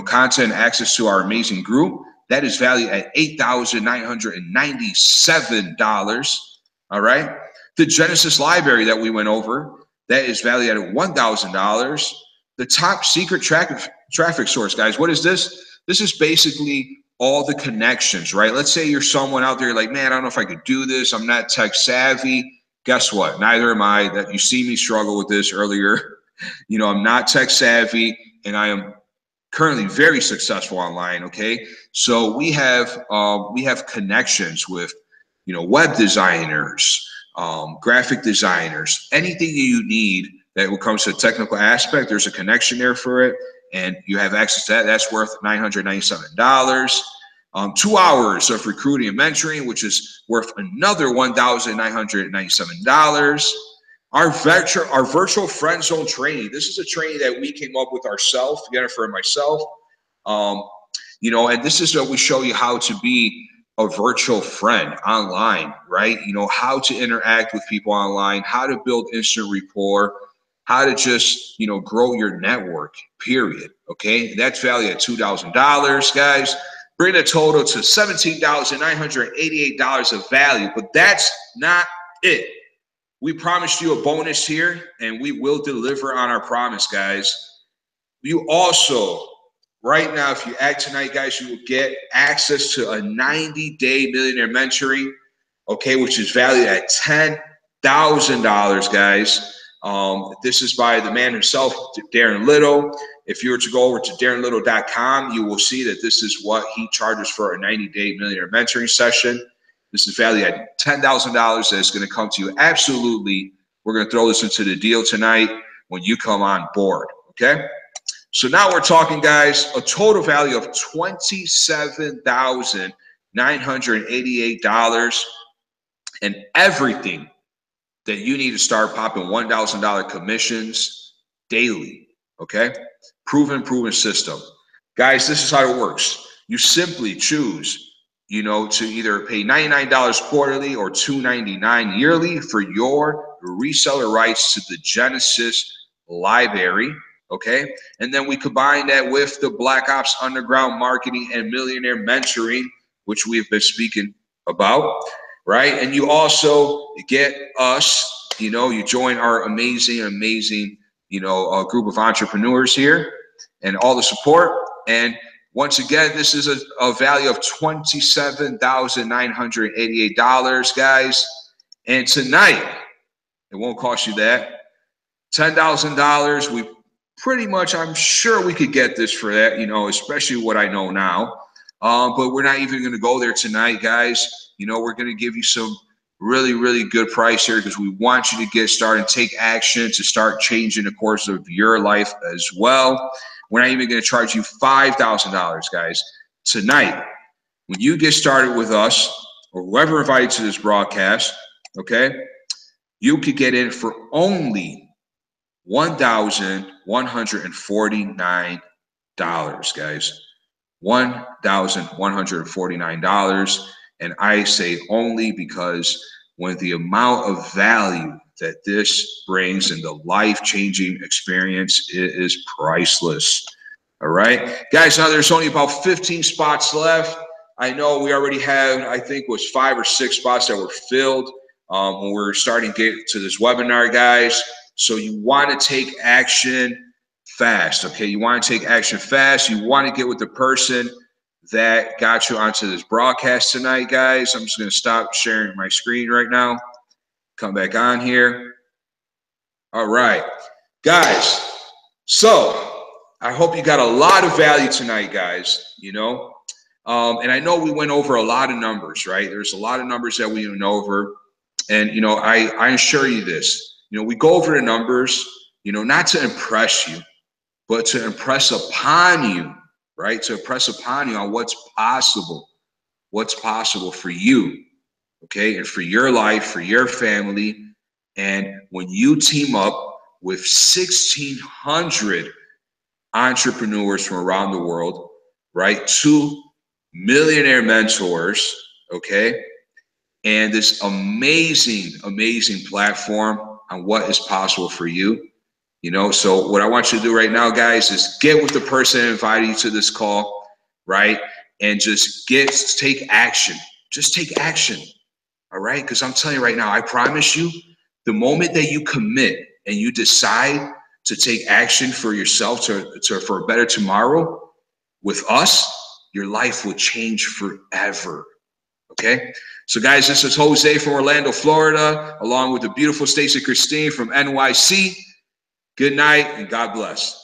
content, access to our amazing group. That is valued at $8,997. All right. The Genesis library that we went over, that is valued at $1,000. The top secret traffic source, guys. What is this? This is basically all the connections, right? Let's say you're someone out there like, man, I don't know if I could do this. I'm not tech savvy. Guess what? Neither am I. That you see me struggle with this earlier. I'm not tech savvy, and I am currently very successful online. Okay, so we have connections with, you know, web designers, graphic designers, anything you need that when it comes to the technical aspect. There's a connection there for it, and you have access to that. That's worth $997. 2 hours of recruiting and mentoring, which is worth another $1,997. Our virtual friend zone training. This is a training that we came up with ourselves, Jennifer and myself. You know, and this is what we show you how to be a virtual friend online, right? You know, how to interact with people online, how to build instant rapport, how to just, you know, grow your network, period. Okay, that's valued at $2,000, guys. Bring the total to $17,988 of value. But that's not it. We promised you a bonus here, and we will deliver on our promise, guys. You also, right now, if you act tonight, guys, you will get access to a 90-day millionaire mentoring, okay, which is valued at $10,000, guys. This is by the man himself, Darren Little. If you were to go over to darrenlittle.com, you will see that this is what he charges for a 90-day millionaire mentoring session. This is valued at $10,000. That's going to come to you absolutely. We're going to throw this into the deal tonight when you come on board, okay? So now we're talking, guys, a total value of $27,988, and everything that you need to start popping $1,000 commissions daily, okay? Proven system. Guys, this is how it works. You simply choose, you know, to either pay $99 quarterly or $299 yearly for your reseller rights to the Genesis library, okay? And then we combine that with the Black Ops Underground Marketing and Millionaire Mentoring, which we've been speaking about, right? And you also get us, you know, you join our amazing, you know, group of entrepreneurs here and all the support. And once again, this is a value of $27,988, guys. And tonight, it won't cost you that. $10,000, we pretty much, I'm sure we could get this for that, you know, especially what I know now. But we're not even going to go there tonight, guys. You know, we're going to give you some really good price here because we want you to get started and take action to start changing the course of your life as well. We're not even going to charge you $5,000, guys. Tonight, when you get started with us or whoever invited to this broadcast, okay, you could get in for only $1,149, guys. $1,149. And I say only because when the amount of value that this brings and the life-changing experience, it is priceless. All right, guys, now there's only about 15 spots left. I know we already had, I think, was 5 or 6 spots that were filled when we were starting to get to this webinar, guys. So you want to take action fast, okay? You want to take action fast. You want to get with the person that got you onto this broadcast tonight, guys. I'm just going to stop sharing my screen right now. Come back on here. All right, guys. So I hope you got a lot of value tonight, guys, you know. And I know we went over a lot of numbers, right? There's a lot of numbers that we went over. And, you know, I assure you this, you know, we go over the numbers, you know, not to impress you, but to impress upon you, right? To impress upon you on what's possible for you, okay? And for your life, for your family. And when you team up with 1,600 entrepreneurs from around the world, right? 2 millionaire mentors, okay? And this amazing platform on what is possible for you. You know, so what I want you to do right now, guys, is get with the person that invited you to this call, right? And just take action. Just take action, all right? Because I'm telling you right now, I promise you, the moment that you commit and you decide to take action for yourself for a better tomorrow with us, your life will change forever, okay? So, guys, this is Jose from Orlando, Florida, along with the beautiful Stacey Christine from NYC. Good night and God bless.